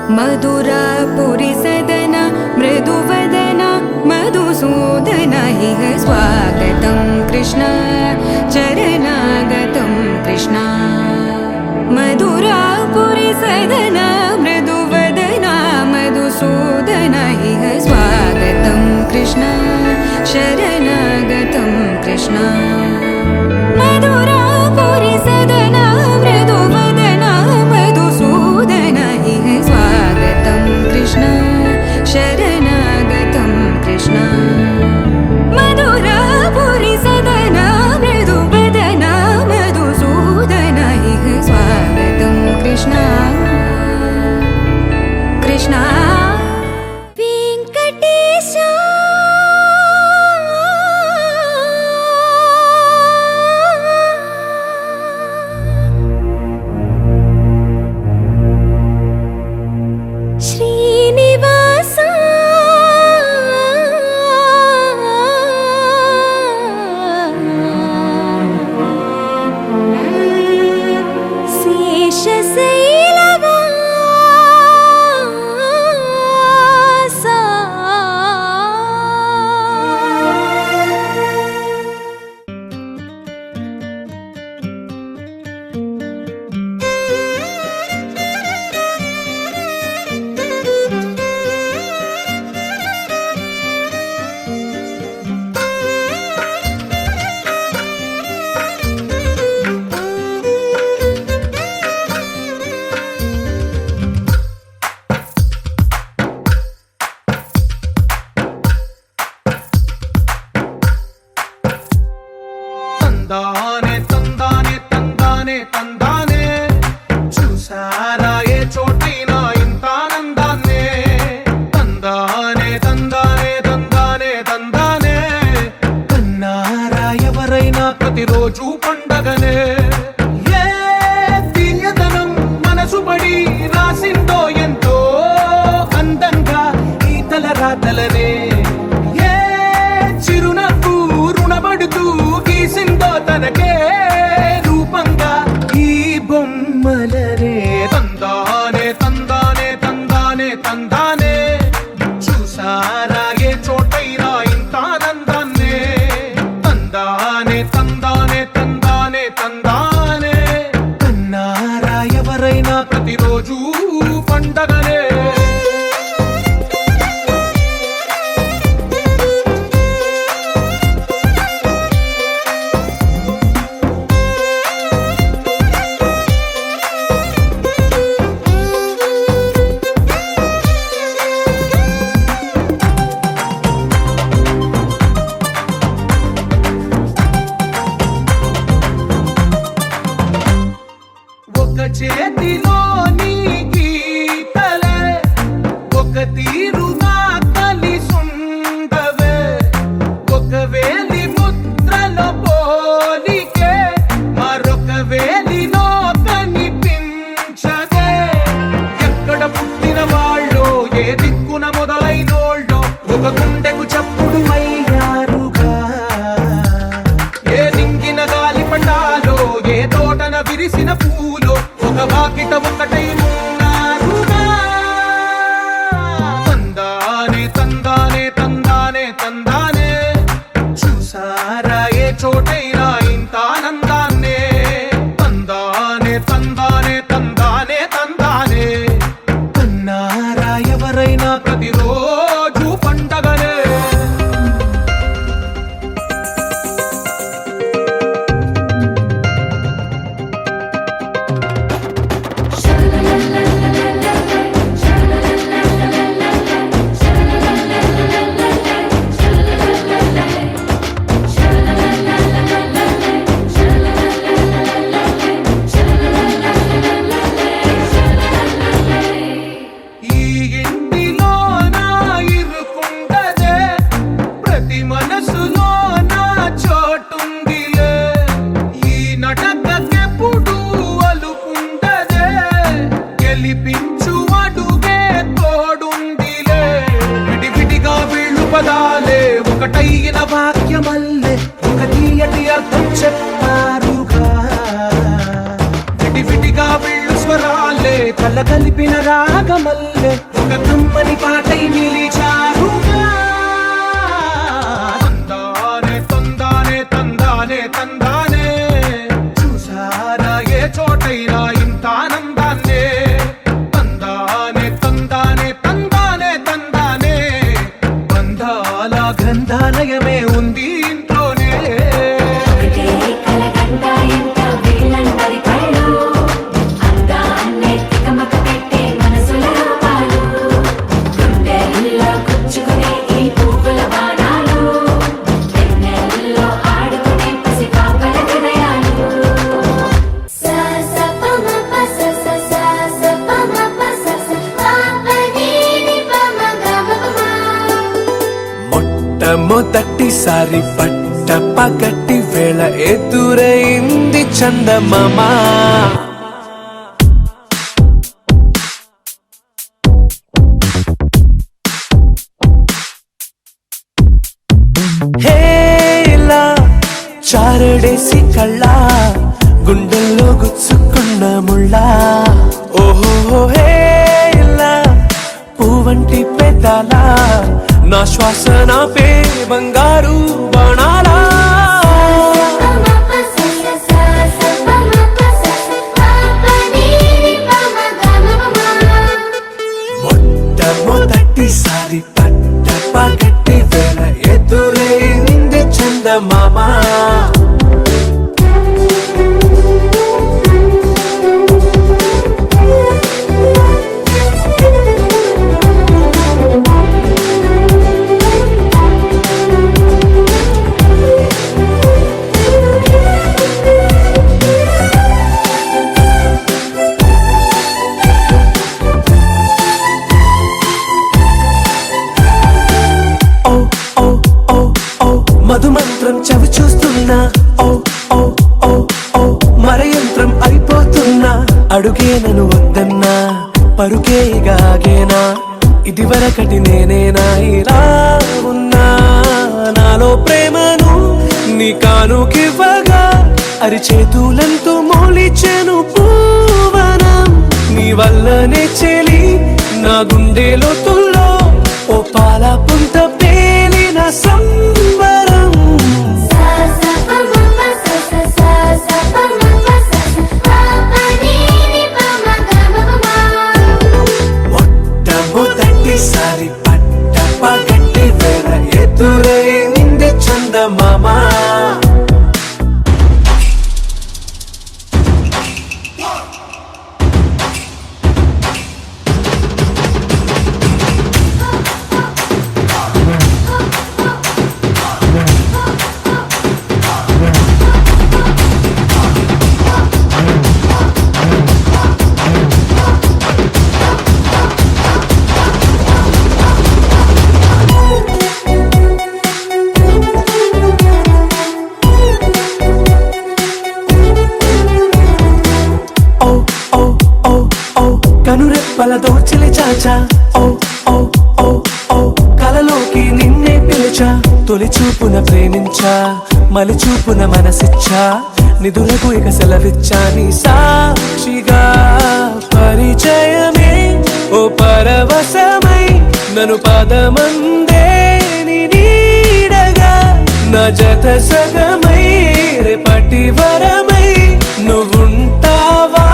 मधुरापुरी सदना मृदुवदना मधुसूदन इह स्वागतं कृष्ण चरणागतं कृष्ण मधुरापुरी सदना मृदुवदना मधुसूदन इह स्वागतं कृष्ण शरणागतं कृष्ण मधुरापुरी सदना मृदुवदना मधुसूदन इह स्वागतं कृष्ण शरणागतं कृष्ण मधुरापुरी सदना मृदुवदना मधुसूदन इह स्वागतं कृष्ण कृष्ण वेंकटेश श्रीनिवास తందానే తందానే తందానే తందానే చూసారా ఏ చోటైనా ఇంత ఆనందాన్నే తందానే తందానే తందానే తందానే కన్నారా ఎవరైనా ప్రతిరోజు పండగనే ఏ తీయదనం మనసు పడి రాసిందో ఎంతో అందంగా ఈ తలరాతలనే ఏ చిరునవ్వు రుణపడుతూ గీసిందో తనకే రూపంగా ఈ బొమ్మలనే తందానే తందానే తందానే తందానే చూసారా ఏ చోటైనా ఇంత ఆనందాన్నే తందానే తందానే తందానే తందానే కన్నారా ఎవరైనా ప్రతిరోజు పండగనే ఒక చేతిలో నీ గీతలే ఒక తీరుగా కలిసుండవే ఒక వేలి ముద్రలో పోలికే మరొక వేలిలో కనిపించదే ఎక్కడ పుట్టిన వాళ్ళో ఏ దిక్కున మొదలైనోళ్ళో ఒక గుండెకు చప్పుడు అయ్యారుగా ఏ నింగిన గాలి పటాలో ఏ తోటన విరిసిన పూలో ఒక వాకిట ఒకటై ఉన్నారుగా తందానే తందానే తందానే తందానే చూసారా ఏ చోటైనా ఇంత ఆనందాన్నే తందానే తందానే తందానే తందానే కన్నారా ఎవరైనా ప్రతిరోజు పండగనే ఈ ఇంటిలో నా ఇరుకుండదే ప్రతి మనసులో నా చోటుందిలే ఈ నటకెప్పుడు అలుకుండదే గెలిపించు అడుగే తోడుందిలే విడివిడిగా వీళ్ళు పదాలే ఒకటైన వాక్యమల్లే ఒక తీయటి అర్థం చెప్పారుగా విడివిడిగా వీళ్ళు స్వరాలే కల కలిపిన రాగ మల్లె ఒక కమ్మని పాటై నిలిచారుగా. తందానే తందానే తందానే తందానే, చూసారా ఏ చోటైనా ఇంత ఆనందాన్నే. తందానే తందానే తందానే తందానే, బంధాల గ్రంథాలయమే ఉంది ఇంట్లోనే. మొట్టమొదటిసారి పట్ట పగటి వేళ ఎదురైంది చందమామ. హేలా చారడేసి కళ్ళ గుండెల్లో గుచ్చుకున్న ముళ్ళ. ఓహో హేలా పువ్వంటి పెదాల నా శ్వాస నాపే బంగారు బాణాలా. మొట్టమొదటిసారి పట్ట పగటి వేళ ఎదురైంది చందమామ. మధుమంత్రం చవి చూస్తున్నా, ఓ ఓ ఓ ఓ మరయంత్రం అయిపోతున్నా. అడుగే నన్ను వద్దన్నా, పరుకే గాగేనా, ఇది వరకటి నేనేనా ఇలా ఉన్నా. నాలో ప్రేమను నీ కానుకివ్వగా అరిచేతులంతో మోలిచెను పూవనం. నీ వల్లనే చెలి నా గుండె లోతుల్లో ఓ పాల పుంత పేలిన సంబరం. మొట్టమొదటిసారి పట్ట పగటి వేళ ఎదురైంది చందమామ. కనురెప్పల దోచిలి చాచా, ఓ ఓ ఓ ఓ కలలోకి నిన్నే పిలిచా. తొలి చూపున ప్రేమించా, మలి చూపున మనసిచ్చా. నిధులకు ఇక సెలవిచ్చా నీ సాక్షిగా. పరిచయమే ఓ పరవశమై నన్ను పదమందే నీ నీడగా. నా జత సగమై రేపటి వరమై నువ్వుంటావా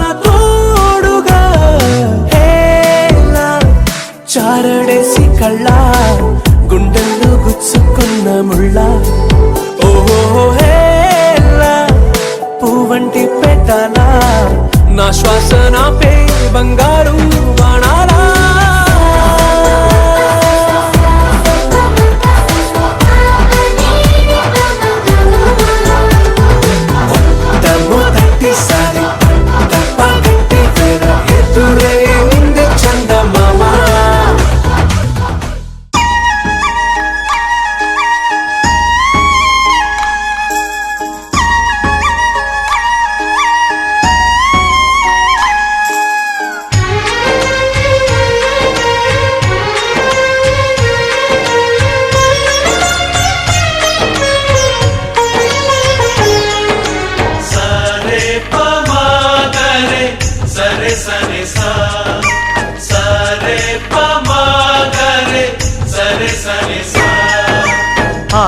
నా తోడుగా. హేలా చారడేసి కళ్ళ గుండెల్లో గుచ్చుకున్న ముళ్ళ. ఓహో హేలా పువ్వంటి పెట్టాల నా శ్వాస నాపే బంగారు బాణాలా. మొట్టమొదటిసారి పట్ట పగటి వేళ ఎదురైంది చందమామ.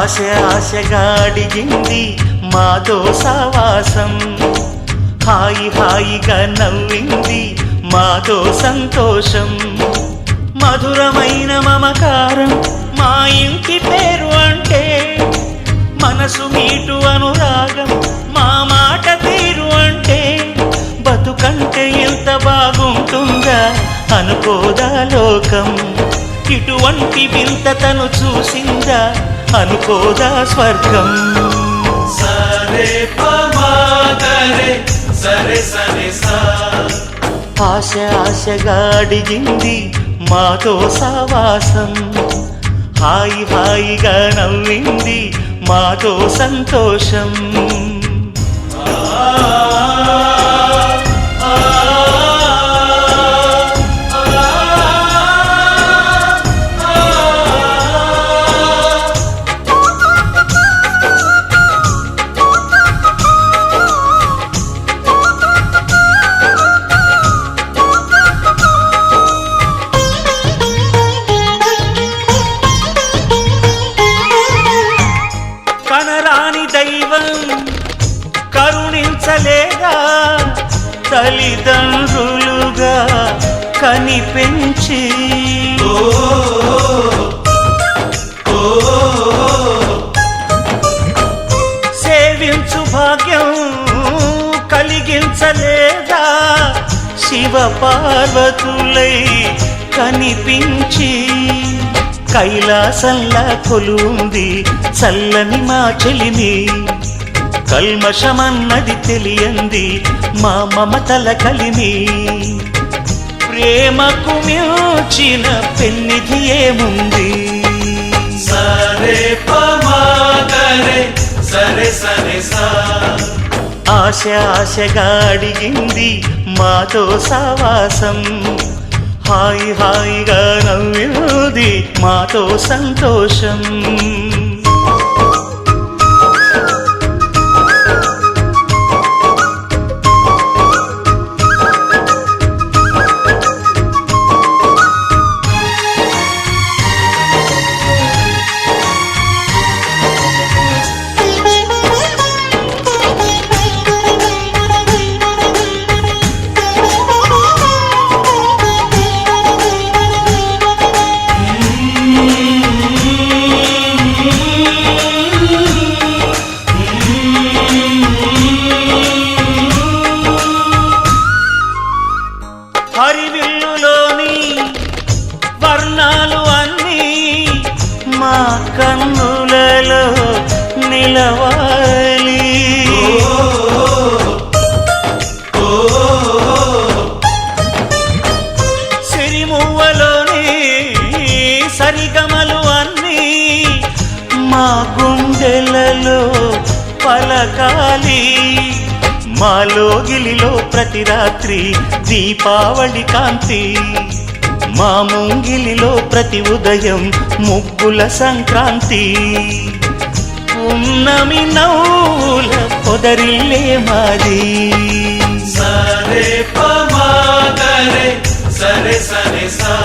ఆశగా అడిగింది మాతో సావాసం, హాయిగా నవ్వింది మాతో సంతోషం. మధురమైన మమకారం మా ఇంటి పేరు అంటే, మనసు మీటు అనురాగం మా మాట తీరు అంటే, బతుకంటే ఎంత బాగుంటుందా అనుకోదా లోకం. ఇటువంటి వింత తను చూసిందా అనుకోదా స్వర్గం. సరే పమాగరే సరే సరే సా. ఆశగా అడిగింది మాతో సావాసం, హాయిగా నవ్వింది మాతో సంతోషం. కనరాని దైవం కరుణించలేదా, తల్లిదండ్రులుగా కనిపెంచి. సేవించు భాగ్యం కలిగించలేదా, శివ పార్వతులై కనిపించి. కైలాసంలా కొలుంది చల్లని మా చెలిమి, కల్మషమన్నది తెలియంది మా మమతల కలిమి. ప్రేమకు మించిన పెన్నిధి ఏముంది. సరే పమాగరే సరే సరే సా. ఆశగా అడిగింది మాతో సావాసం, హాయిగా నవ్వింది మాతో సంతోషం. హరివిల్లులోని వర్ణాలు అన్నీ మా కన్నులలో నిలవాలి. సిరిమువ్వలోని సరిగమలు అన్నీ మా గుండెలలో పలకాలి. మాలోగిలిలో ప్రతి రాత్రి దీపావళి కాంతి, మా ముంగిలిలో ప్రతి ఉదయం ముగ్గుల సంక్రాంతి. ఉన్నమి నవ్వుల పొదరిల్లే మాది. సరే పమాగరే సరే సరే సా.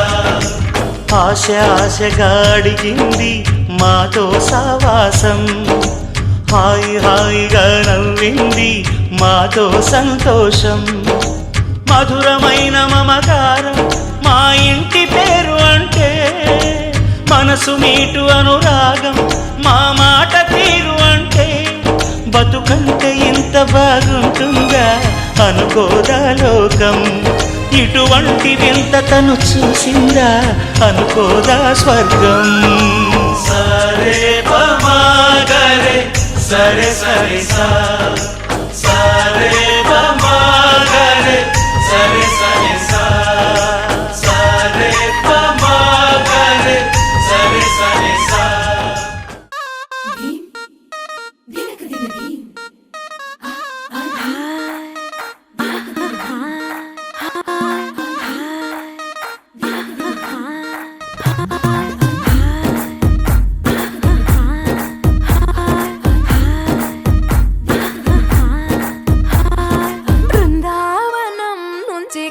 ఆశగా అడిగింది మాతో సావాసం, హాయిగా నవ్వింది మాతో సంతోషం. మధురమైన మమకారం మా ఇంటి పేరు అంటే, మనసు మీటు అనురాగం మా మాట తీరు అంటే, బతుకంటే ఇంత బాగుంటుందా అనుకోదా లోకం. ఇటువంటి వింత తను చూసిందా అనుకోదా స్వర్గం. సరే పమాగరే సరే సరే సా. సరే పమాగరే సరే సరే సా. సరే పమాగరే సరే సరే సా.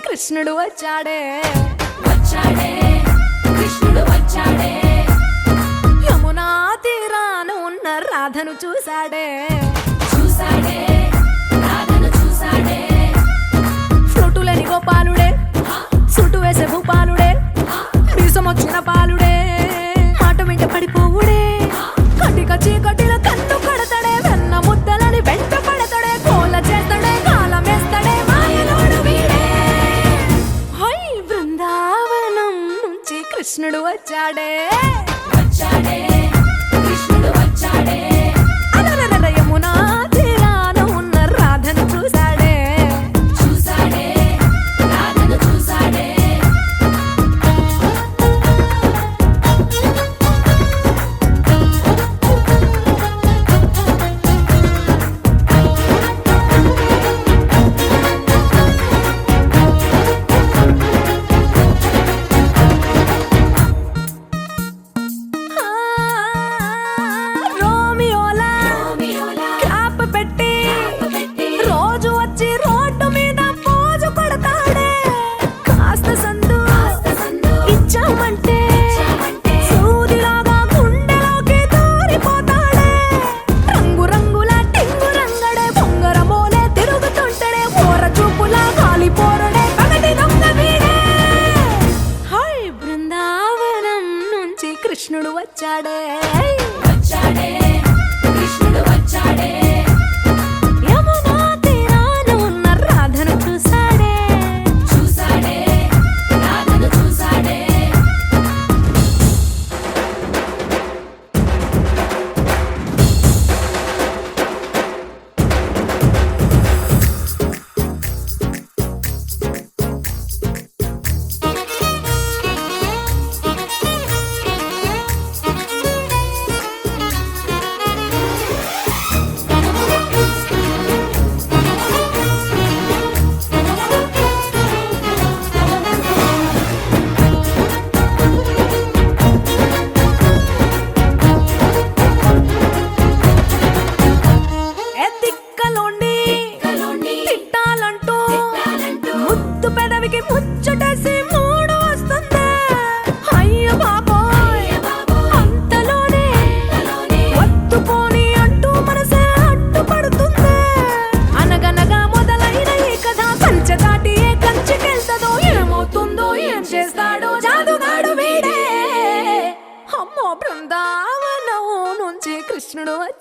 కృష్ణుడు వచ్చాడే కృష్ణుడు వచ్చాడే యమునా తీరాన ఉన్న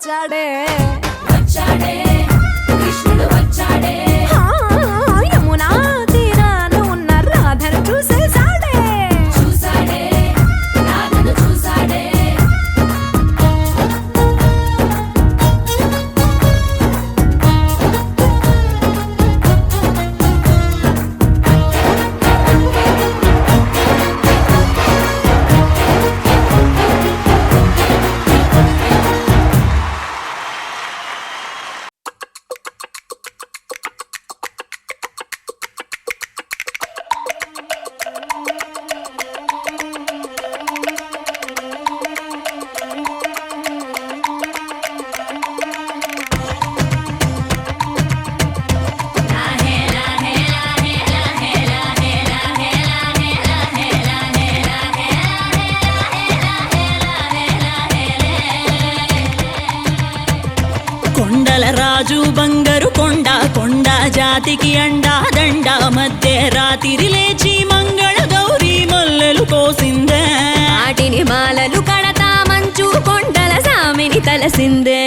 వచ్చాడే వచ్చాడే కృష్ణుడు వచ్చాడే ఆ, యమునా తీరాన ఉన్న రాధను చూసేసాడే చూసాడే రాధను చూసాడే కొండల రాజు బంగారు కొండ కొండ జాతికి అండా దండ మధ్య రాత్రి లేచి మంగళ గౌరీ మల్లెలు కోసిందే వాటిని మాలలు కడతా మంచు కొండల సామిని తలసిందే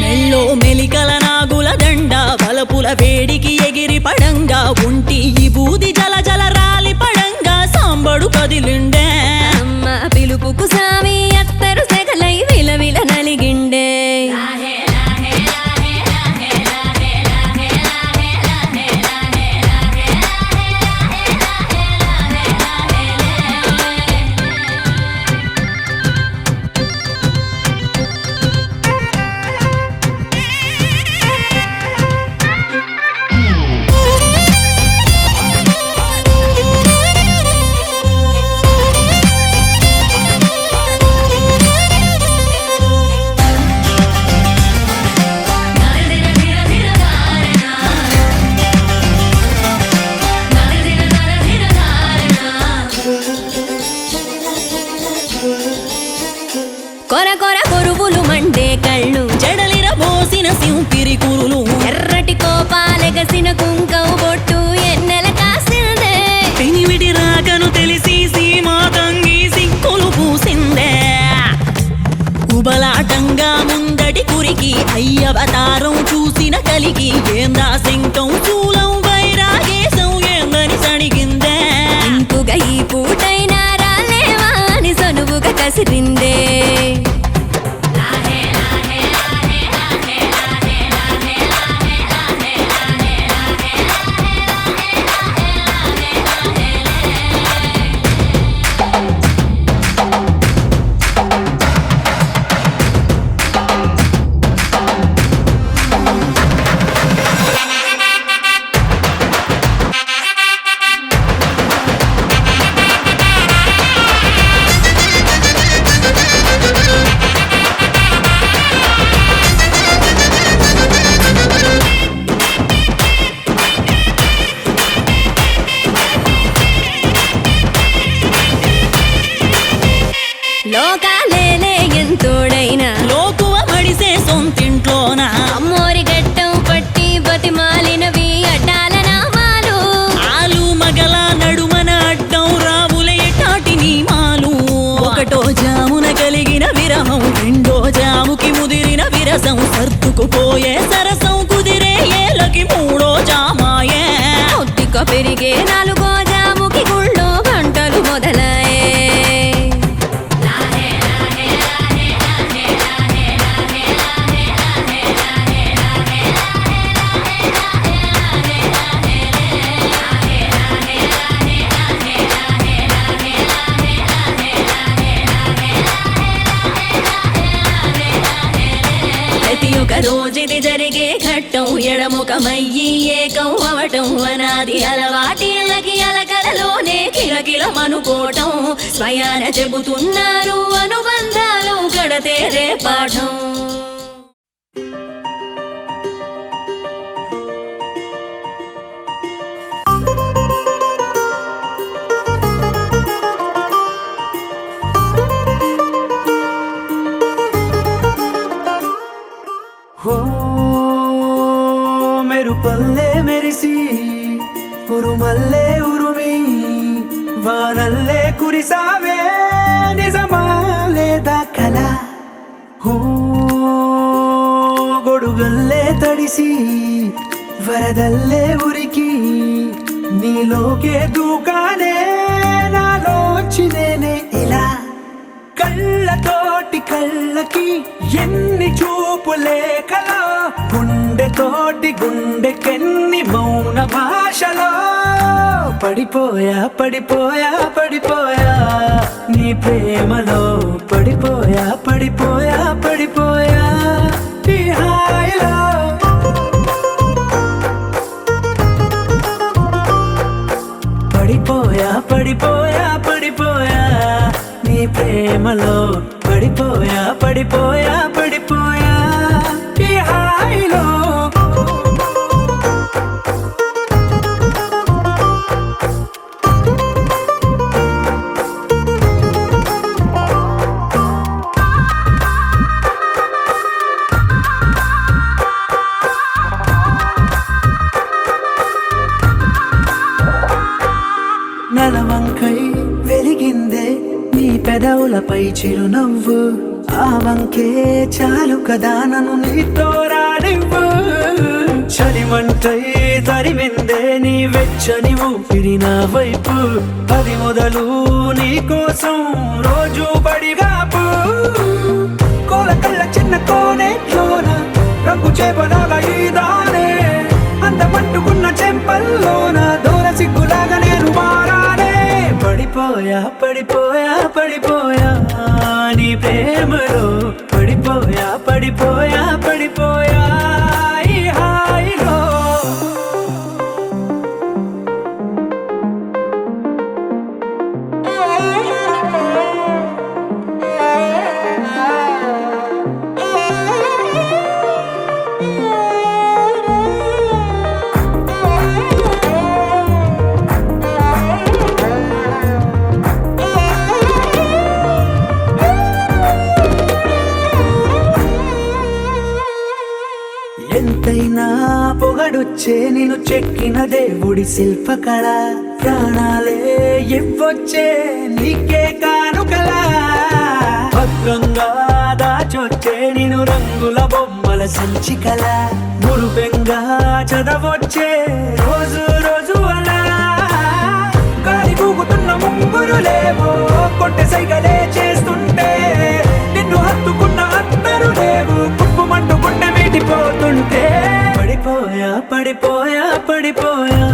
మెల్లో మెలికల నాగుల దండ బలపుల వేడికి ఎగిరి పడంగా ఉంటి ఈ బూది జల జల రాలి పడంగా సాంబడు కదిలిండే అమ్మ పిలుపుకు సామి అత్తరు సెగలై విలవిల నలిగిండే కొర కొర కొరువులు మండే కళ్ళు జడలిర బోసిన సింపిరి కురులు ఎర్రటి కోపాలెగసిన కుంకం బొట్టు ఎన్నెల కాసిందే పెనివిటి రాకను తెలిసి సీమా తంగి సిక్కులు పూసిందే ఉబలాటంగా ముందటి కురికి అయ్యవతారం చూసిన కలిగి ఏందా శంకం చూలం వైరాగేశం ఏందని సడిగిందే ఇంపుగా ఈ పూటైనా రాలేవా అని సనువుగా కసిరిందే లోకాలేలే ఎంతోడైనా లోకువ మడిసే సొంతింట్లోన అమ్మోరి గట్టం పట్టి బతిమాలినవి అడ్డాల నామాలు ఆలు మగల నడుమన అడ్డం రావులే టాటి నీమాలు ఒకటో జామున కలిగిన విరహం రెండో జాముకి ముదిరిన విరసం సర్దుకుపోయే సరసం కుదిరే ఏలకి మూడో జామాయే ఒత్తిక పెరిగే నాలుగో జాముకి గుళ్ళో గంటలు మొదలయ్యే ప్రతి ఒక్క రోజుది జరిగే ఘట్టం ఎడముఖమయ్యి ఏకం అవటం అనాది అలవాటిళ్ళకి అలకలలోనే కిలకిలమనుకోవటం స్వయాన చెబుతున్నారు అనుబంధాలు గడతేరే పాఠం हो मेरू पल्ले मेरी सी ఉరుమల్లే ఉరుమి వానల్లే కురిసావే నిజమా లేదా కల గొడుగల్లే తడిసి వరదల్లే ఉరికి నీలోకే దూకానే నాలోచినేనే ఇలా కళ్ళతోటి కళ్ళకి ఎన్ని చూపులే కలా గుండెతోటి గుండెకెన్ని మౌన భాషలో పడిపోయా పడిపోయా పడిపోయా నీ ప్రేమలో పడిపోయా పడిపోయా పడిపోయా ఈ హాయిలో పడిపోయా పడిపోయా పడిపోయా నీ ప్రేమలో పడిపోయా పడిపోయా పడిపోయా ఈ హాయిలో నలవంకై వెలిగిందే నీ పెదవులపై చిరునవ్వు ఆ వంకే చాలు కదా నన్ను నీతో రానివ్వు చలిమంటై తరిమిందే నీ వెచ్చని ఊపిరి నా వైపు అది మొదలు నీ కోసం రోజు బడిగాపు కోల కళ్ళ చిన్న కోనేట్లోన రంగు చేపలాగా ఈదానే అందమంటుకున్న చెంపల్లోన దూర సిగ్గులాగా నేను మారానే పడిపోయా పడిపోయా పడిపోయా నీ ప్రేమలో పడిపోయా పడిపోయా పడిపోయా ఈ హాయిలో ఎంతైనా పొగడొచ్చే నేను చెక్కిన దేవుడి శిల్పకళ ప్రాణాలే ఇవ్వొచ్చే నీకే కానుకలా భద్రంగా దాచొచ్చే నేను రంగుల బొమ్మల సంచికల మురుపెంగా చదవొచ్చే రోజు రోజు అలా గాలి కూగుతున్న ముంగురులేవో కొట్టె సైగలే చేస్తుంటే నిన్ను హత్తుకున్న అందరూ లేవు కుప్పుమంటూ గుండె మీటిపోతుంటే పడిపోయా పడిపోయా పడిపోయా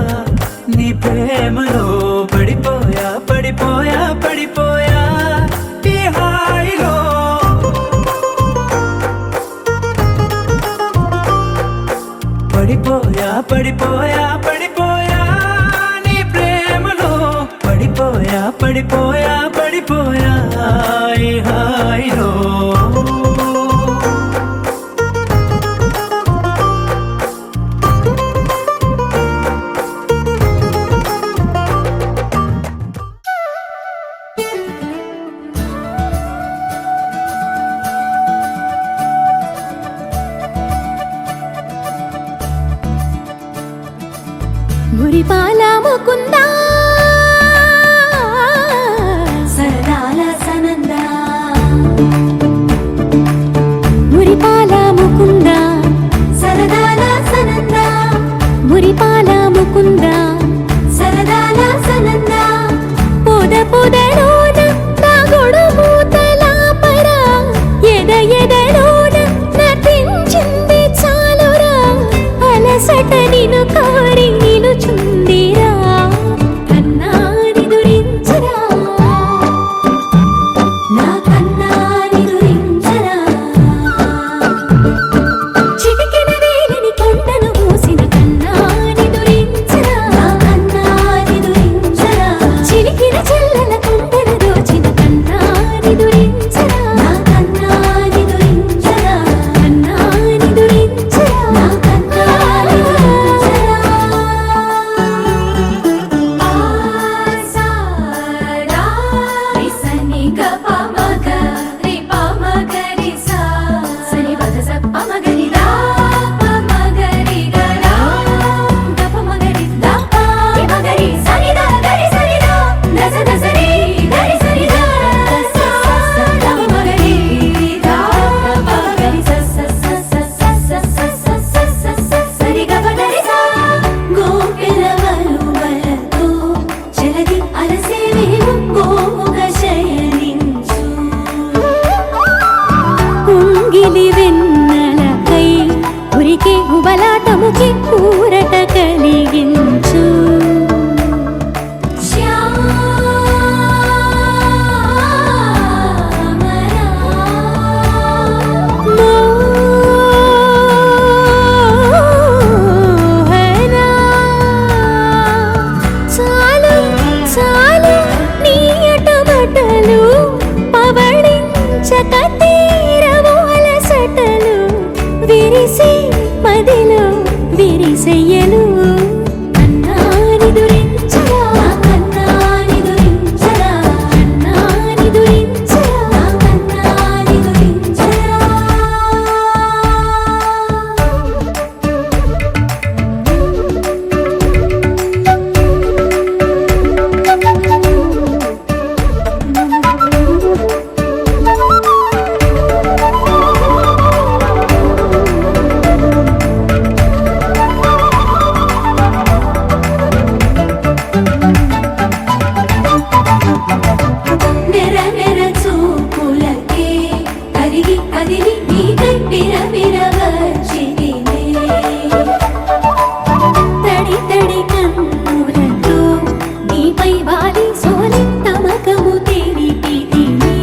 నీ ప్రేమలో పడిపోయా పడిపోయా పడిపోయా ఈ హాయిలో పడిపోయా పడిపోయా పడిపోయా నీ ప్రేమలో పడిపోయా పడిపోయా పడిపోయా ఈ హాయిలో మురిపాల ముకుందా సరదాల సనందా మురిపాల ముకుందా సరదాల సనందా మురిపాల ముకుందా సరదాల సనందా పొద పొదలోన నా గొడుమూతల పరా ఎద ఎదలోన నటించింది చాలురా అలసట నిన్ను కారి నిలుచుందిరా కన్నాని దురించరా నా కన్నాని దురించరా చిటికెన వేలిని కొండను మూసిన కన్నాని దురించరా నా కన్నాని దురించరా చిలికిన చెల్లెల కొండను గోవుగా శయనించు ఉంగిలి వెన్నెలకై ఉరికే ఉబలాటముకి ఊరట కలిగించు మోహనా చాలు చాలు నీ అటబటలు పవళించక తీరవు అలసటలు విరిసే మదిలో విరిసెయ్యలు కన్నానిదురించరా కన్నానిదురించరా కన్నానిదురించరా కన్నానిదురించరా నెర నెర చూపులకే కరిగి కదిలి నీకై పిరమిర వచ్చితినే తడి తడి కన్నులతో నీపై వాలి సోలి తమకము తెలిపితిని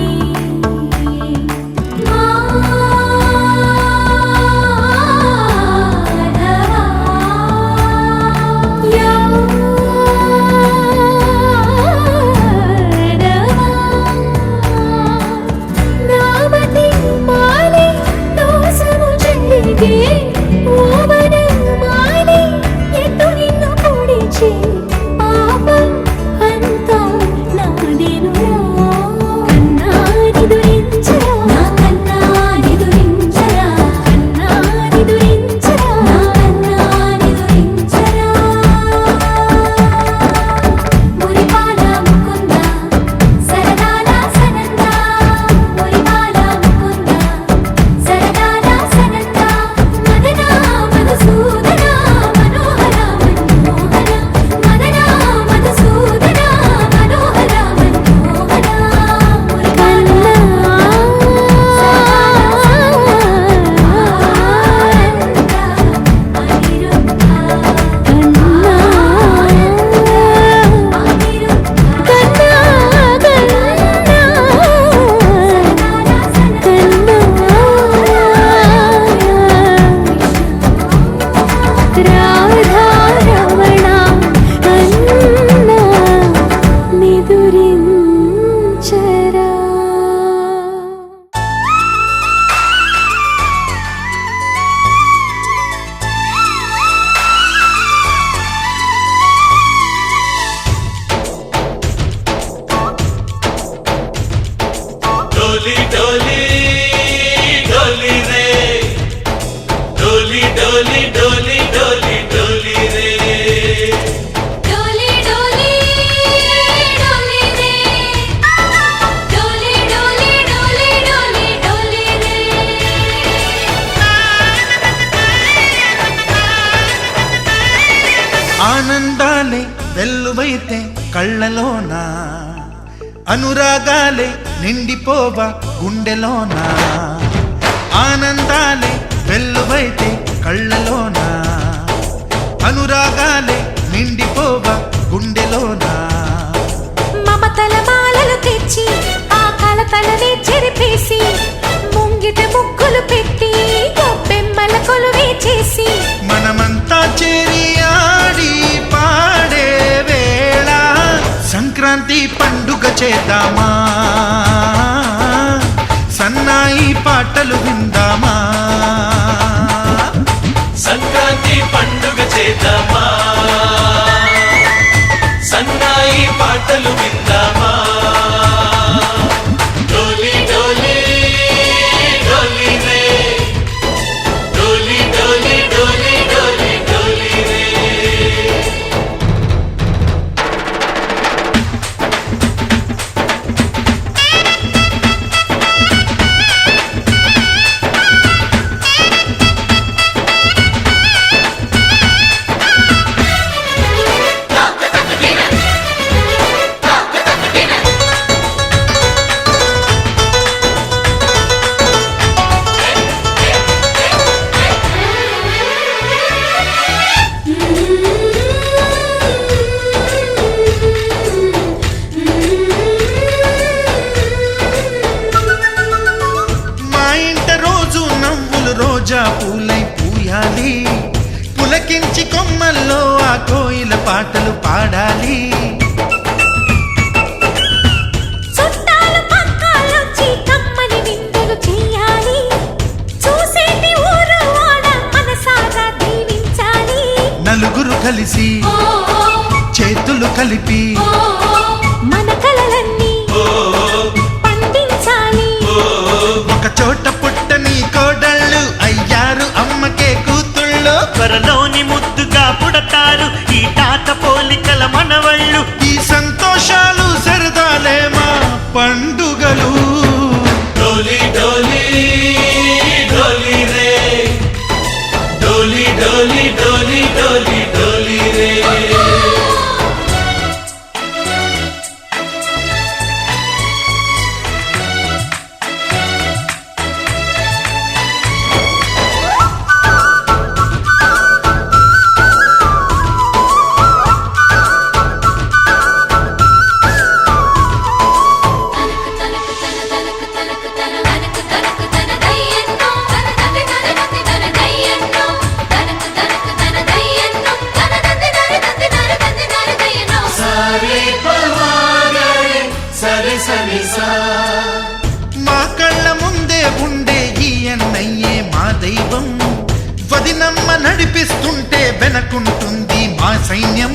నామతి మాలి దోసము చెల్లిగే ఓవన మాలి ఎటు నిన్ను పొడిచి పాపం అంతా నాదేనురా కన్నానిదురించరా నా కన్నానిదురించరా కన్నానిదురించరా నా కన్నానిదురించరా మురిపాల ముకుంద సరదాల సనంద మురిపాల ముకుంద సరదాల సనంద మదన మధుసూదన మనోహర మనోహర మదన మధుసూదన మనోహర మనోహర डोली डोली डोली रे डोली डोली डोली डोली डोली रे డోలి డోలి డోలి రే డోలి డోలి డోలి డోలి డోలి రే ఆనందాలే వెల్లువైతే కళ్ళలోన అనురాగాలే నిండిపోవా గుండెలోన ఆనందాలే వెల్లువైతే కళ్ళలోన అనురాగాలే నిండిపోవా గుండెలోన మమతల మాలలు తెచ్చి ఆ కలతలనే చెరిపేసి ముంగిట ముగ్గులు పెట్టి గొప్పెమ్మల కొలువే చేసి మనమంతా చేరి ఆడి పాడే వేళ సంక్రాంతి పండుగ చేద్దామా సన్నాయి పాటలు విందామా సంక్రాంతి పండుగ చేద్దామా సన్నాయి పాటలు విందామా డోలి డోలి డోలి రే డోలి డోలి డోలి డోలి డోలి రే పాడాలి. చుట్టాలు పక్కాలొచ్చి కమ్మని విందులు చేయాలి. చూసేటి ఊరు వాడ మనసారా దీవించాలి. నలుగురు కలిసి చేతులు కలిపి మన కలలన్నీ పండించాలి. ఒక చోట పుట్టని కోడళ్ళు అయ్యారు అమ్మకే కూతుళ్ళు. త్వరలోని ముద్దుగా పుడతారు ఈ తాత పోలికల మనవళ్ళు. ఈ సంతోషాలు సరదాలే మా పండుగలు. డోలి డోలి డోలి రే డోలి డోలి డోలి డోలి డోలి రే సరి సరి సా మా కళ్ళ ముందే ఉండే ఈ అన్నయ్యే మా దైవం. వదినమ్మ నడిపిస్తుంటే వెనకుంటుంది మా సైన్యం.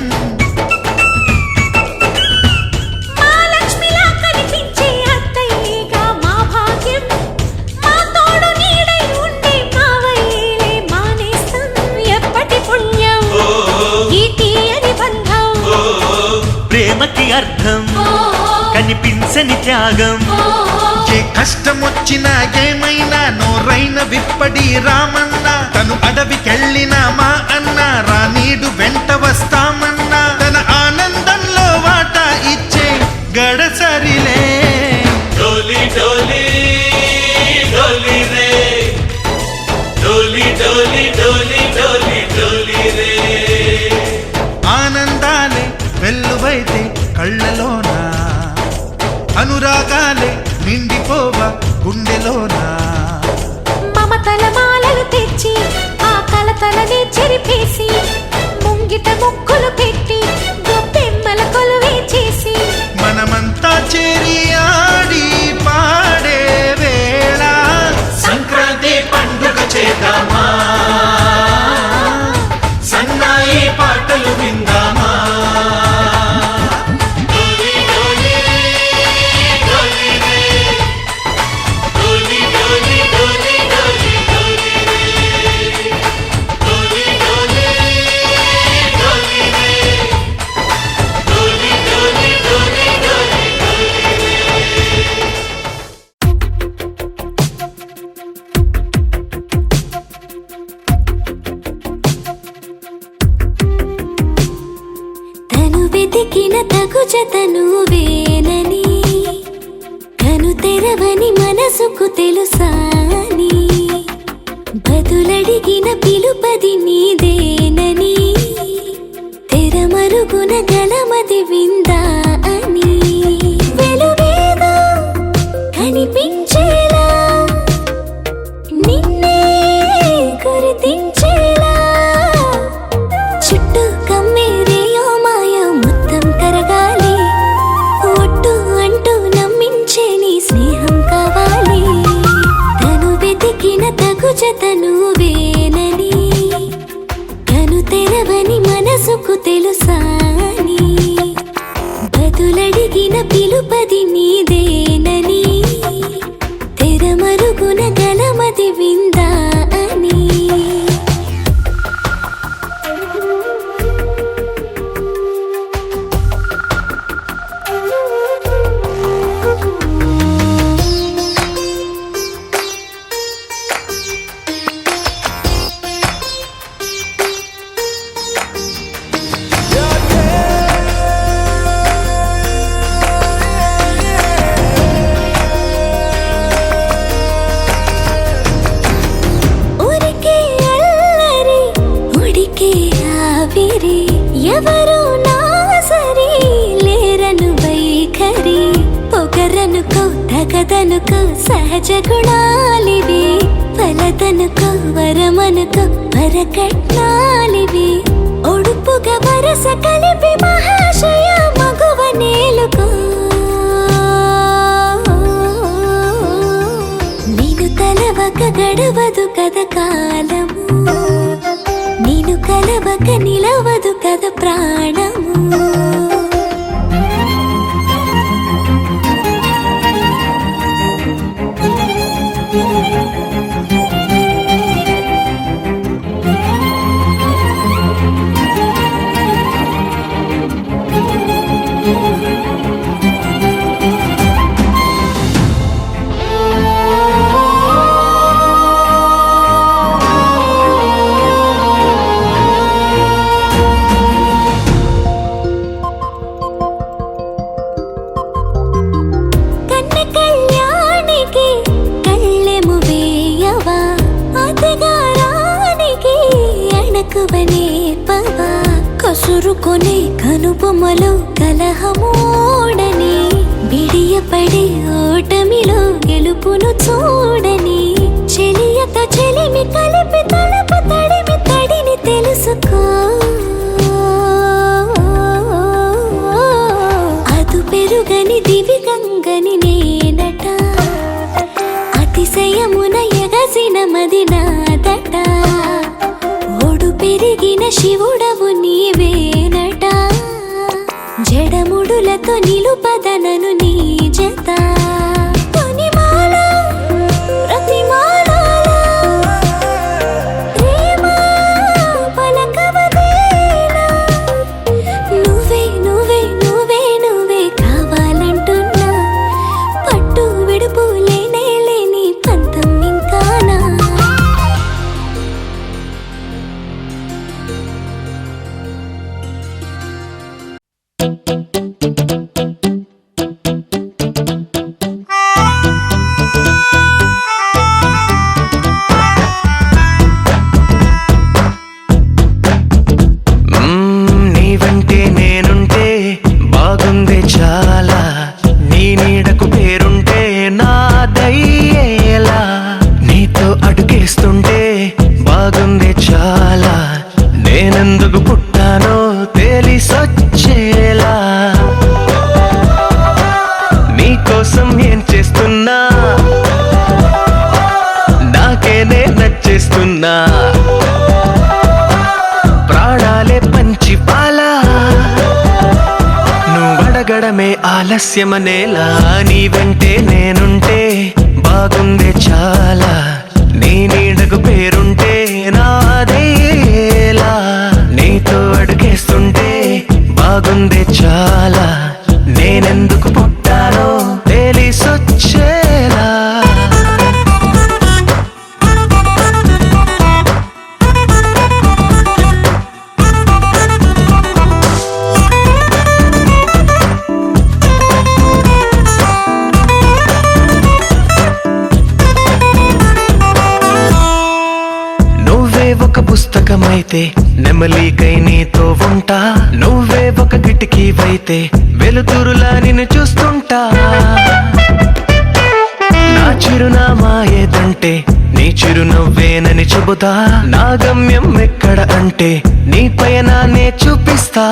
మా లక్ష్మిలా కనిపించే అత్తయ్యేగా మా భాగ్యం. మా తోడు నీడై ఉండే మావయ్యేలే మానేస్తం. ఎప్పటి పుణ్యం ఈ తీయని బంధం. ప్రేమకి అర్థం కనిపించని త్యాగం. ఏ కష్టం వచ్చినా ఏమైనా నోరైన విప్పడి రామన్నా. తను అడవికెళ్ళినా మా అన్న రానీడు వెంట వస్తామన్నా. తన ఆనందంలో వాటా ఇచ్చే గడసరిలే. డోలి డోలి డోలి రే డోలి డోలి డోలి డోలి డోలి రే ఆనందాలే వెల్లువైతే కళ్ళలోనా. అనురాగాలే నిండిపోవా గుండెలోనా. మమతల మాలలు తెచ్చి ఆ కలతలనే చెరిపేసి ముంగిట ముక్కులు పెట్టి గొప్పెమ్మల కొలువే చేసి మనమంతా చేరి ఆడి పాడే వేళ సంక్రాంతి పండుగ చేద్దామా సన్నాయి పాటలు విందామా డోలి డోలి డోలి రే డోలి డోలి డోలి డోలి డోలి రే డోలి డోలి డోలి రే డోలి డోలి డోలి డోలి డోలి తను వెతికిన తగు జతను వేనని కను తెరవని మనసుకు తెలుసాని బదులడిగిన పిలుపది నీదేనని తెరమరుగున గలమది విందా అని వెలువేదో కనిపించేలా నిన్నే గుర్తించేలా చుట్టూ కమ్మేరేయో మాయ మొత్తం కరగాలి. ఒట్టు అంటూ నమ్మించే నీ స్నేహం కావాలి. తను వెతికిన తగు జతను వేనని కను తెరవని మనసుకు తెలుసాని బదులడిగిన పిలుపది నీదేనని తెరమరుగున గలమది విందా అని ఎవరు నా సరి లేరను వైఖరి పొగరనుకో తగదనుకో సహజ గుణాలివి ఫలదనుకో వరమనుకో వరకట్నాలివి ఒడుపుగా వరస కలిపి మహాశయ మగువ నేలుకో నేను తలవక గడవదు కద కాలము నేను కలవక నిలవదు కద ప్రాణము కసురుకొనే కనుబొమ్మలో కలహమోడని బిడియపడే ఓటమిలో గెలుపును చూడని చెలియత చెలిమి కలిపి తలపు తడిమి తడిని తెలుసుకో అదు పెరుగని దివి గంగని నేనట అతిశయమున ఎగసిన మది నాదట పెరిగిన శివుడవు నీవేనట జడముడులతో నిలుపదనను నీ జత తొనిమాల ప్రతిమాల ప్రేమ పలకవదేనా నువ్వే నువ్వే నువ్వే నువ్వే కావాలంటున్నా పట్టు విడుపు లేనే లేని పంతం ఇంకానా నీవంటే నేనుంటే బాగుందే చాలా నీ నీడకు పేరుంటే నాదయ్యేలా నీతో అడుగేస్తుంటే బాగుందే చాలా నేనెందుకు పుట్టానో తెలిసొచ్చేలా నీకోసం ఏం చేస్తున్నా నాకేనే నచ్చేస్తున్నా ప్రాణాలే పంచి పాలా నువ్వడగడమే ఆలస్యమనేలా నీ వెంటే నేనుంటే బాగుందే చాలా నీ నీడకు పేరుంటే నాదేలా నీతో అడుగేస్తుంటే బాగుందే చాలా నేనెందుకు పుట్టానో తెలిసొచ్చేలా ఒక పుస్తకమైతే నెమలికై నీతో ఉంటా నువ్వే ఒక కిటికీవైతే వెలుతురులా నిన్ను చూస్తుంటా నా చిరునామా ఏదంటే నీ చిరునవ్వేనని చెబుతా నా గమ్యం ఎక్కడ అంటే నీ పయనాన్నే చూపిస్తా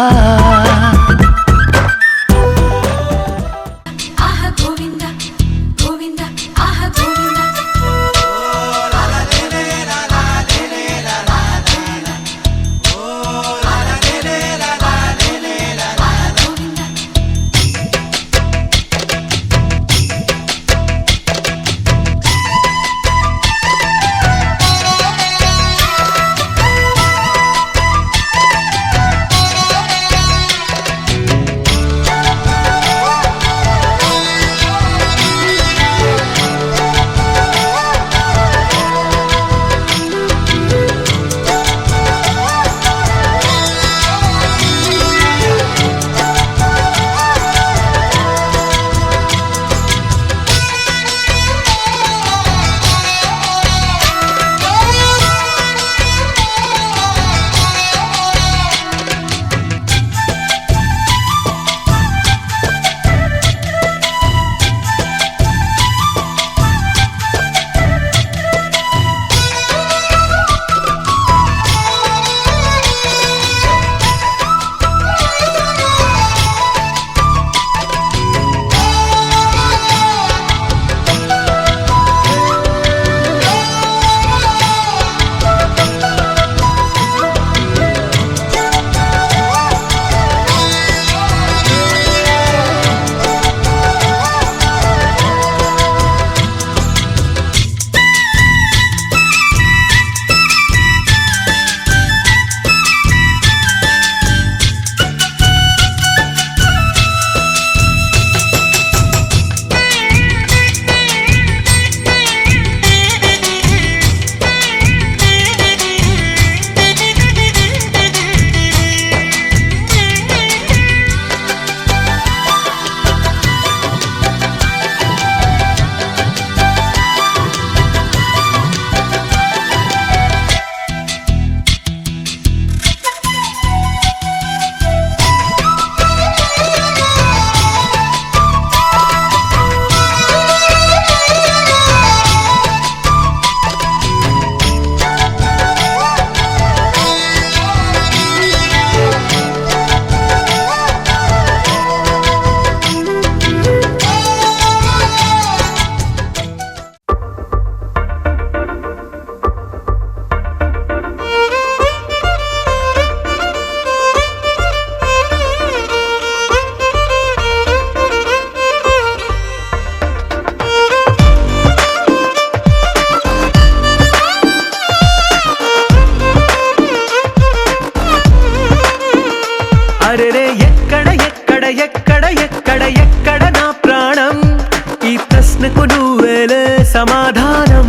ప్రశ్నకు నువ్వేలే సమాధానం.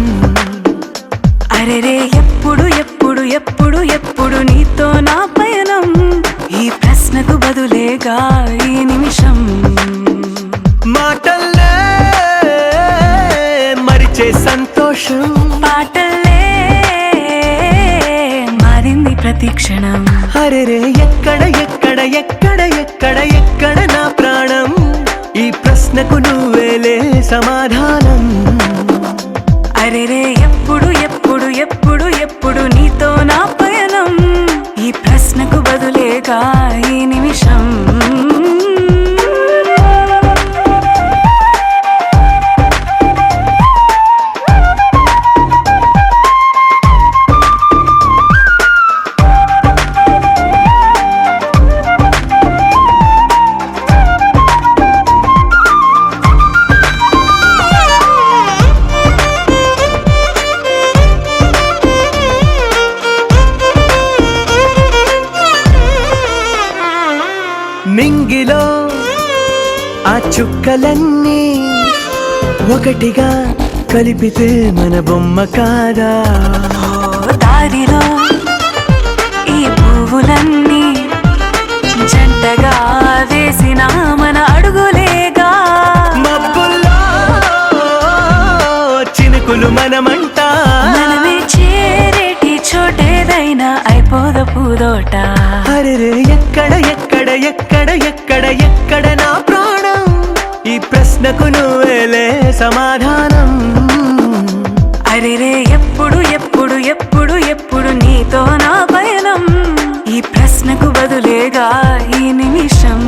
అరెరే ఎప్పుడు ఎప్పుడు ఎప్పుడు ఎప్పుడు నీతో నా పయనం, ఈ ప్రశ్నకు బదులేగా ఈ నిమిషం. మాటల్లే మరిచే సంతోషం, పాటలే మారింది ప్రతి క్షణం. అరెరే ఎక్కడ ఎక్కడ ఎక్కడ ఎక్కడ ఎక్కడ నా ప్రాణం, ఈ ప్రశ్నకు నువ్వేలే సమాధానం. అరెరే ఎప్పుడు ఎప్పుడు ఎప్పుడు ఎప్పుడు నీతో నా పయనం, ఈ ప్రశ్నకు బదులేగా ఈ నిమిషం. మింగిలో ఆ చుక్కలన్నీ ఒకటిగా కలిపితే మన బొమ్మ కాదా. దారిలో ఈ పువ్వులన్నీ జంటగా వేసిన మన అడుగులేగా. మబ్బుల్లో చినుకులు మనమంట, మనమే చేరేటి చోటేదైనా అయిపోద పూదోట. అరెరే ఎక్కడ ఎక్కడ ఎక్కడ ఎక్కడ ఎక్కడ నా ప్రాణం, ఈ ప్రశ్నకు నువ్వేలే సమాధానం. అరెరే ఎప్పుడు ఎప్పుడు ఎప్పుడు ఎప్పుడు నీతో నా పయనం, ఈ ప్రశ్నకు బదులేగా ఈ నిమిషం.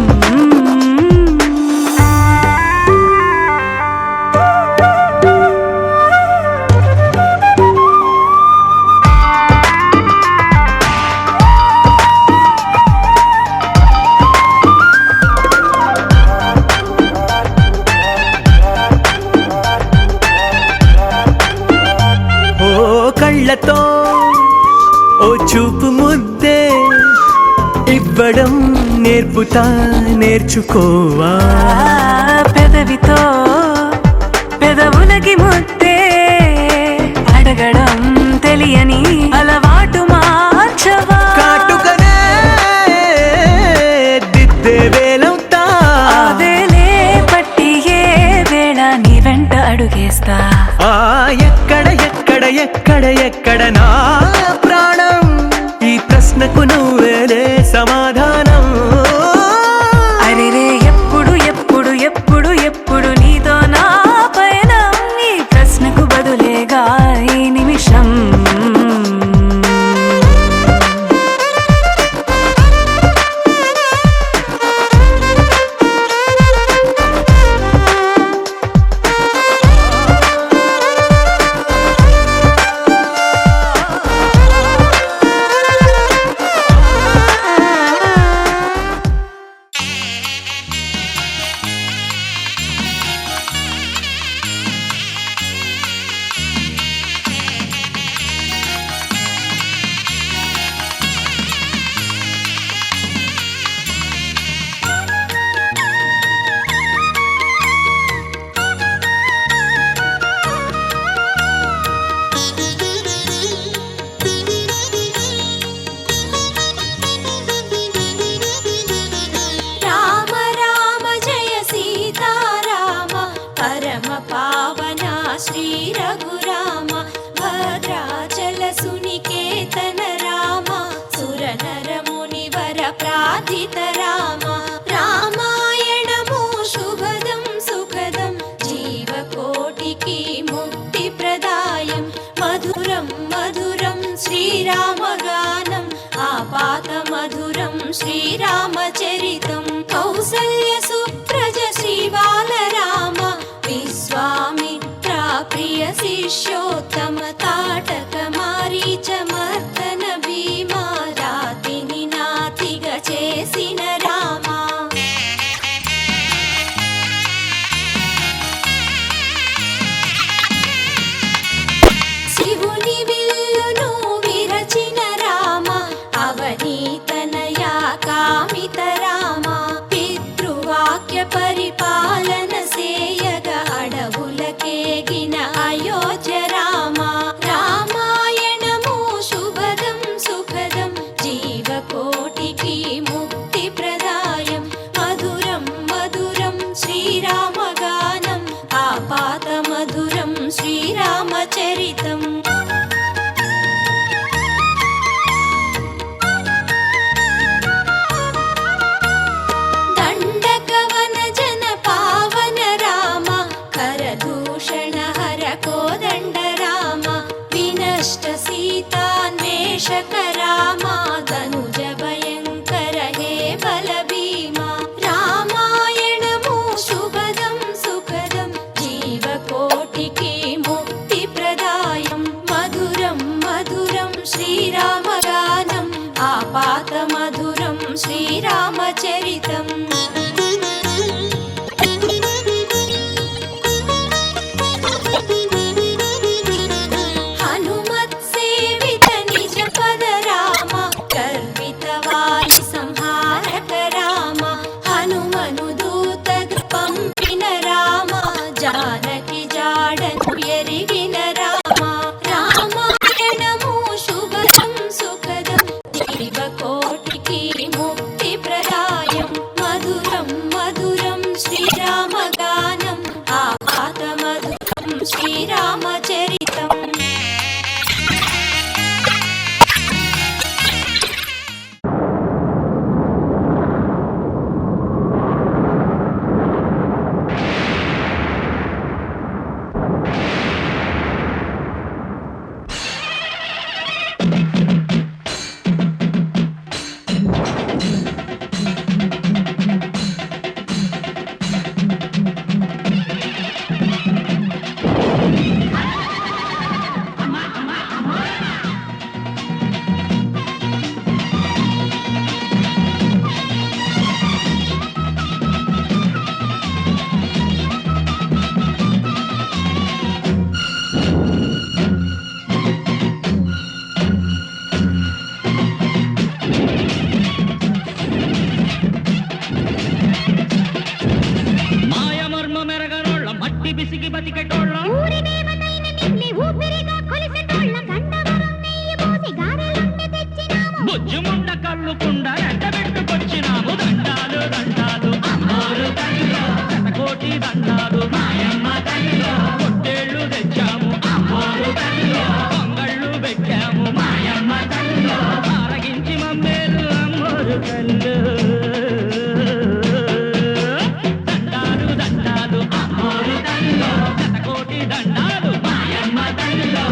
కళ్ళతో ఓ చూపు ముద్దే ఇవ్వడం నేర్పుతా, నేర్చుకోవా. పెదవితో పెదవులకి ముద్దే అడగడం తెలియని అలవాటు మార్చవా. కాటుకనే దిద్దే వేలవుతా, వేలే పట్టి ఏ వేళ నీ వెంట అడుగేస్తా. ఎక్కడ ఎక్కడ ఎక్కడ ఎక్కడ నా ప్రాణం, ఈ ప్రశ్నకు నువ్వేలే సమాధానం. అరెరే ఎప్పుడు ఎప్పుడు ఎప్పుడు ఎప్పుడు నీతో నా పయనం, ఈ ప్రశ్నకు బదులేగా ఈ నిమిషం. శ్రీరామచరితం కౌసల్య సుప్రజ శ్రీబాలరామ విశ్వామిత్ర ప్రియ శిష్యోత్తమ తాటక మారీచ మర్దన భీమా రాతిని నాతిగా చేసిన రామ శివుని విల్లును విరచిన రామ అవనీతనయా కామిత రామ పితృవాక్య పరిపాలన సేయగ అడవులకి చరితం హనుమత్ సేవిత నిజ పద రామ గర్విత వాలి సంహారక రామ హనుమను దూతగా పంపిన రామ జానకి జాడను ఎరిగిన రామ రామాయణము శుభదం సుఖదం జీవకోటికి ముక్తి ప్రదాయం మధురం మధురం శ్రీరామ గానం ఆపాత మధురం శ్రీరామ చరితం మాయమర్మ మెరగనోళ్ళ మట్టి బిసికి బతికెటోళ్ళ బుజ్జుముండ కళ్ళుకుండా ఎండబెట్టుకొచ్చినాము దండాలు దండాలు అమ్మోరు తల్లిలో శతకోటి దండాలు మాయమ్మ తల్లిలో పొట్టేళ్ళు తెచ్చాము అమ్మోరు తల్లిలో పొంగళ్ళు పెట్టాము మాయమ్మ తల్లిలో ఆరగించి మమ్మేలు అమ్మోరు తల్లు దండాలు దండాలు అమ్మోరు తల్లిలో శతకోటి దండాలు మాయమ్మ తల్లిలో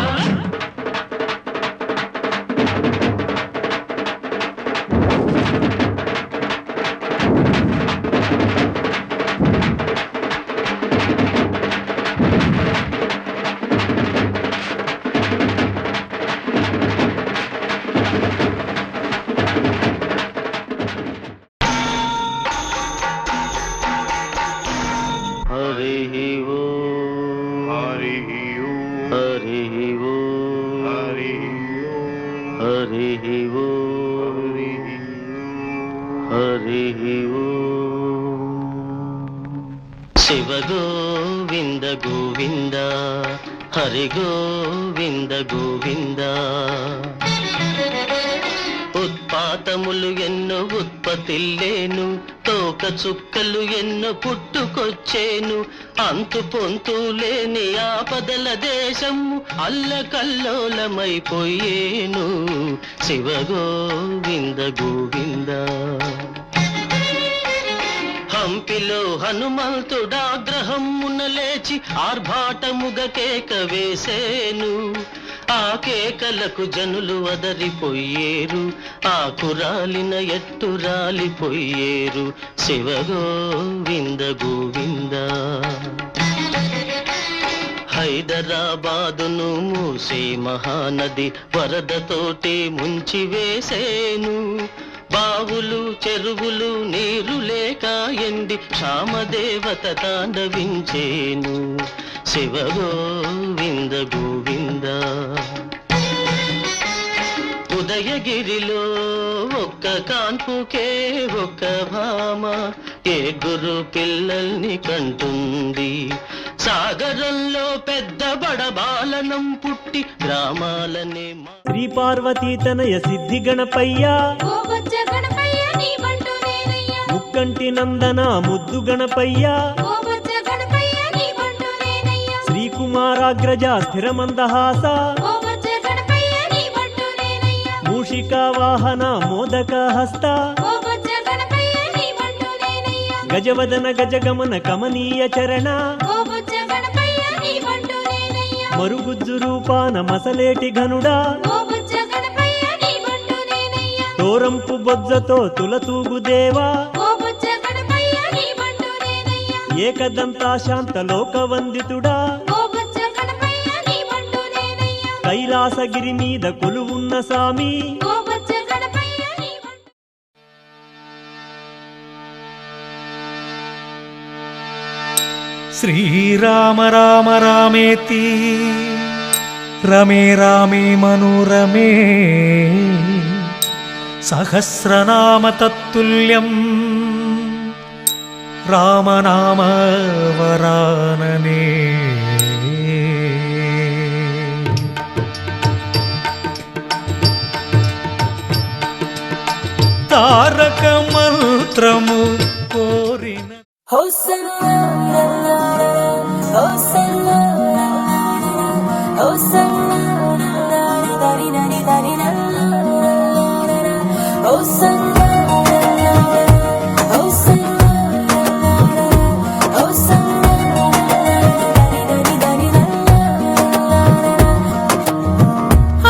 హరి ఓం హరి ఓం హరి ఓం హరి ఓం హరి ఓం శివ గోవింద గోవింద హరి గోవింద గోవింద ఉత్పాతములు ఎన్నో ఉత్పత్తిల్లేను తోక చుక్కలు ఎన్నో పుట్టుకొచ్చేను అంతు పొంతు లేని ఆపదల దేశము అల్లకల్లోలమైపోయేను శివ గోవింద గోవింద హంపిలో హనుమంతుడాగ్రహమున లేచి ఆర్భాటముగ కేక వేసేను ఆ కేకలకు జనులు అదరిపోయేరు ఆకురాలిన ఎట్టు రాలిపోయేరు శివ గోవింద గోవింద హైదరాబాదును మూసే మహానది వరదతోటి ముంచి వేసేను బావులు చెరువులు నీరు లేక ఎండి క్షామదేవత తాండవించేను శివ గోవింద గోవింద ఉదయగిరిలో ఒక్క కాన్పుకే ఒక్క భామ ఏడుగురు పిల్లల్ని కంటుంది సాగరంలో పెద్ద బడబాలనం పుట్టి గ్రామాలనే శ్రీ పార్వతీ తనయ సిద్ధి గణపయ్య ఓ బొజ్జ గణపయ్య నీ బంటు నేనయ్య ముక్కంటి నందన ముద్దు గణపయ్య ఓ బొజ్జ గణపయ్య నీ బంటు నేనయ్య శ్రీకుమారాగ్రజ స్థిరమందహాస ఓ బొజ్జ గణపయ్య నీ బంటు నేనయ్య మూషికా వాహన మోదక హస్త ఓ బొజ్జ గణపయ్య నీ బంటు నేనయ్య గజవదన గజగమన కమనీయ చరణ ఓ బొజ్జ గణపయ్య నీ బంటు నేనయ్య మరుగుజ్జు రూపాన మసలేటి ఘనుడా ఓ బొజ్జ గణపయ్య నీ బంటు నేనయ్య తోరంపు బొజ్జతో తులతూగు దేవా ఓ బొజ్జ గణపయ్య నీ బంటు నేనయ్య ఏకదంతా శాంత లోకవందితుడా ఓ బొజ్జ గణపయ్య నీ బంటు నేనయ్య కైలాసగిరి మీద కొలువున్న సామి ఓ బొజ్జ గణపయ్య నీ బంటు శ్రీరామ రామ రామేతి రమే రామే మనోరమే సహస్రనామ తత్తుల్యం రామనామ వరాననే. తారక మంత్రము కోరిన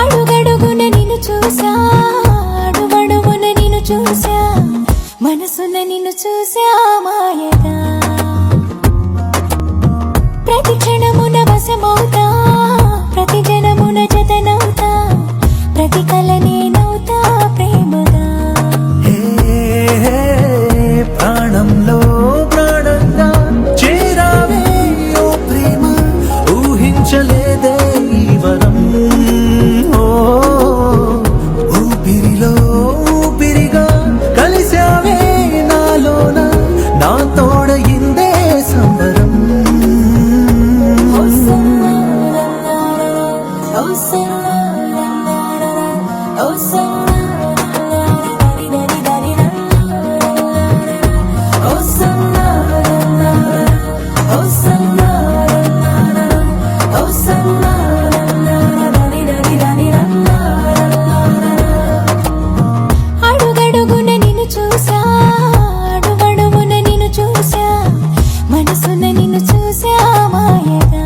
అడుగడుగున నిన్ను చూసా, అడుగడుగున నిన్ను చూసా, మనసున నిన్ను చూసా మాయగా. ప్రతి క్షణమున వశమవుతా, ప్రతి జనమున జతనవుతా, ప్రతి కల నేనవుతా ప్రేమగా. ప్రాణంలో ప్రాణంగా చేరావే ఓ ప్రేమ, ఊహించలేదే ఈ వరం. ఓ ఊపిరిలో ఊపిరిగా కలిసావే నాలోన, నా తోడయిందే సంబరం. అడుగడుగున నిన్ను చూసా, అడుగడుగున నిన్ను చూసా, మనసున నిన్ను చూసా మాయగా.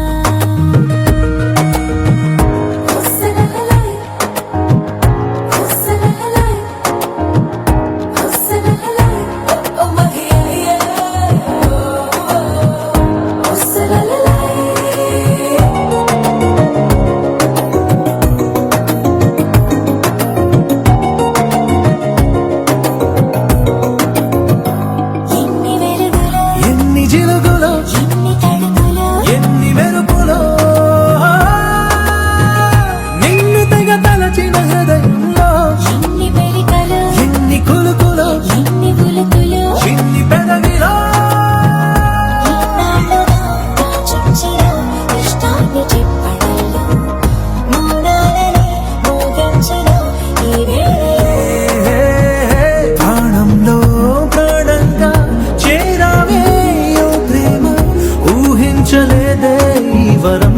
ఎన్ని వెలుగులో, ఎన్ని జిలుగులో, ఎన్ని తడుకులో, ఎన్ని మెరుపులో, నిన్ను తెగ తలచిన హృదయంలో, ఎన్ని మెలికలో, ఎన్ని కులుకులో, ఎన్ని ఉలుకులో, చిన్ని పెదవిలో. ఇన్నాళ్ళుగా దాచుంచిన ఇష్టాన్ని చెప్పడంలో, మౌనాలని మోగించిన ఈ వేళలో. ప్రాణంలో ప్రాణంగా చేరావే ఓ ప్రేమ, ఊహించలేదే ఈ వరం.